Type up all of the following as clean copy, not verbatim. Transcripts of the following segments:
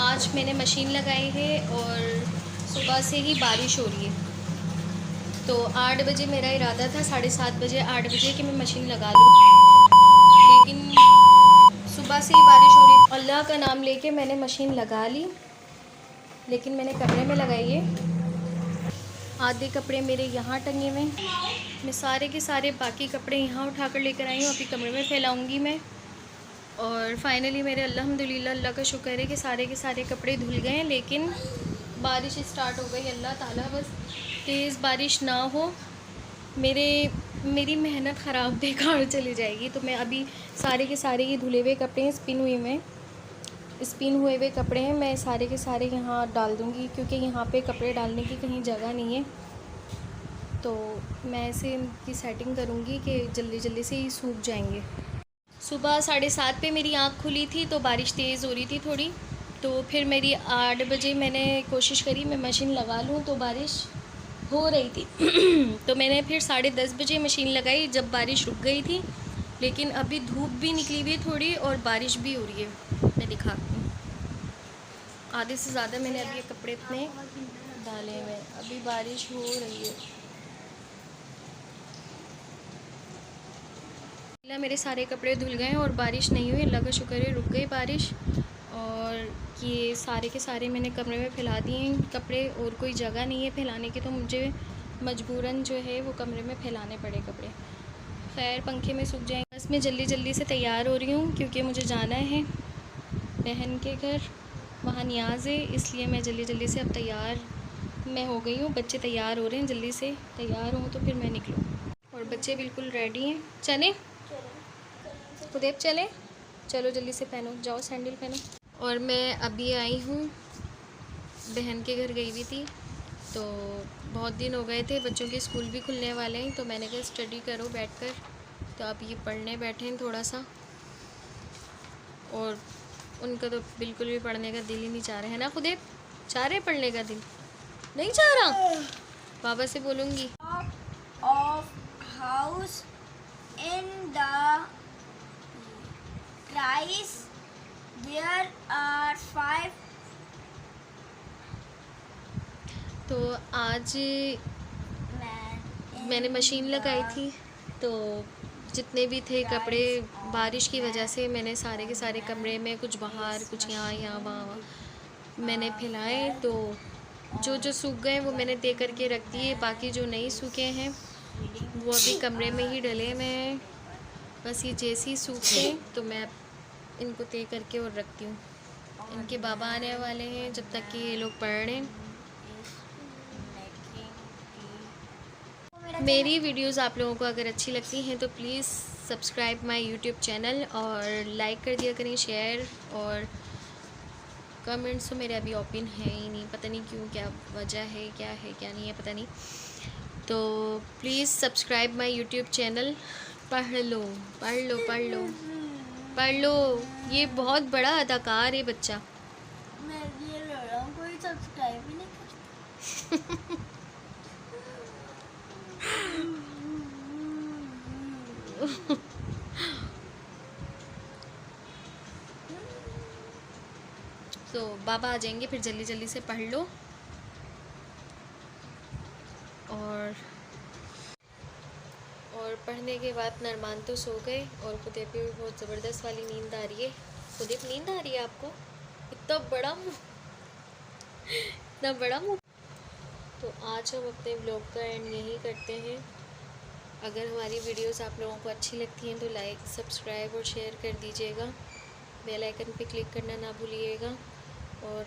आज मैंने मशीन लगाई है और सुबह से ही बारिश हो रही है। तो 8 बजे मेरा इरादा था, 7:30 बजे 8 बजे कि मैं मशीन लगा लूँ, लेकिन सुबह से ही बारिश हो रही। अल्लाह का नाम लेके मैंने मशीन लगा ली, लेकिन मैंने कमरे में लगाई है। आधे कपड़े मेरे यहाँ टंगे हुए, मैं सारे के सारे बाकी कपड़े यहाँ उठा कर लेकर आई हूँ, अभी कमरे में फैलाऊँगी मैं। और फाइनली मेरे अल्हम्दुलिल्लाह अल्लाह का शुक्र है कि सारे के सारे कपड़े धुल गए हैं, लेकिन बारिश स्टार्ट हो गई। अल्लाह ताला बस तेज़ बारिश ना हो, मेरी मेहनत ख़राब बेकार चली जाएगी। तो मैं अभी सारे के सारे ये धुले हुए कपड़े हैं, स्पिन हुए हुए कपड़े हैं, मैं सारे के सारे यहाँ डाल दूँगी, क्योंकि यहाँ पे कपड़े डालने की कहीं जगह नहीं है। तो मैं ऐसे इनकी सेटिंग करूँगी कि जल्दी जल्दी से ही सूख जाएंगे। सुबह 7:30 पे मेरी आँख खुली थी तो बारिश तेज़ हो रही थी थोड़ी, तो फिर मेरी 8 बजे मैंने कोशिश करी मैं मशीन लगा लूँ, तो बारिश हो रही थी तो मैंने फिर 10:30 बजे मशीन लगाई जब बारिश रुक गई थी। लेकिन अभी धूप भी निकली हुई है थोड़ी और बारिश भी हो रही है, मैं दिखाती हूँ। आधे से ज़्यादा मैंने अभी ये कपड़े इतने डाले हुए, अभी बारिश हो रही है। मेरे सारे कपड़े धुल गए और बारिश नहीं हुई, अल्लाह का शुक्र है रुक गई बारिश। और ये सारे के सारे मैंने कमरे में फैला दिए हैं कपड़े, और कोई जगह नहीं है फैलाने की, तो मुझे मजबूरन जो है वो कमरे में फैलाने पड़े कपड़े। खैर पंखे में सूख जाएंगे। बस मैं जल्दी जल्दी से तैयार हो रही हूँ, क्योंकि मुझे जाना है बहन के घर, वहाँ नियाज़ है, इसलिए मैं जल्दी जल्दी से अब तैयार मैं हो गई हूँ। बच्चे तैयार हो रहे हैं, जल्दी से तैयार हूँ तो फिर मैं निकलूँ। और बच्चे बिल्कुल रेडी हैं। चलें खुदेब, चलें, चलो जल्दी से पहनो, जाओ सैंडल पहनो। और मैं अभी आई हूँ, बहन के घर गई हुई थी, तो बहुत दिन हो गए थे, बच्चों के स्कूल भी खुलने वाले हैं, तो मैंने कहा स्टडी करो बैठकर। तो अब ये पढ़ने बैठे हैं थोड़ा सा, और उनका तो बिल्कुल भी पढ़ने का दिल ही नहीं चाह रहा है ना खुदेब? चाह रहे पढ़ने का दिल नहीं चाह रहा? बाबा से बोलूँगी। Of house in the Christ there are 5. तो आज मैंने मशीन लगाई थी, तो जितने भी थे कपड़े बारिश की वजह से मैंने सारे के सारे कमरे में, कुछ बाहर कुछ यहाँ वहाँ मैंने फैलाए। तो जो सूख गए वो मैंने दे करके रख दिए, बाकी जो नहीं सूखे हैं वो अभी कमरे में ही डले हैं। बस ये जैसे ही सूखे तो मैं इनको दे करके और रखती हूँ। इनके बाबा आने वाले हैं, जब तक कि ये लोग पढ़ रहे हैं। मेरी वीडियोस आप लोगों को अगर अच्छी लगती हैं तो please subscribe my YouTube channel, और लाइक कर दिया करें, शेयर, और कमेंट्स तो मेरे अभी ओपन है ही नहीं, पता नहीं क्यों, क्या वजह है क्या नहीं है पता नहीं। तो please subscribe my YouTube channel. पढ़ लो पढ़ लो पढ़ लो पढ़ लो, ये बहुत बड़ा अदाकार है बच्चा। मैं ये रो रहा हूँ, कोई सब्सक्राइब ही नहीं करता। तो बाबा आ जाएंगे फिर जल्दी जल्दी से पढ़ लो। और पढ़ने के बाद नरमान तो सो गए, और खुदेब पे भी बहुत ज़बरदस्त वाली नींद आ रही है। खुदेब नींद आ रही है आपको? इतना बड़ा मुँह इतना बड़ा मुँह। तो आज हम अपने ब्लॉग का एंड यहीं करते हैं। अगर हमारी वीडियोस आप लोगों को अच्छी लगती हैं तो लाइक, सब्सक्राइब और शेयर कर दीजिएगा। बेल आइकन पे क्लिक करना ना भूलिएगा, और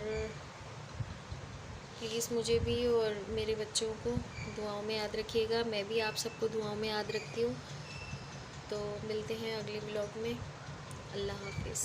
प्लीज़ मुझे भी और मेरे बच्चों को दुआओं में याद रखिएगा। मैं भी आप सबको दुआओं में याद रखती हूँ। तो मिलते हैं अगले ब्लॉग में। अल्लाह हाफिज़।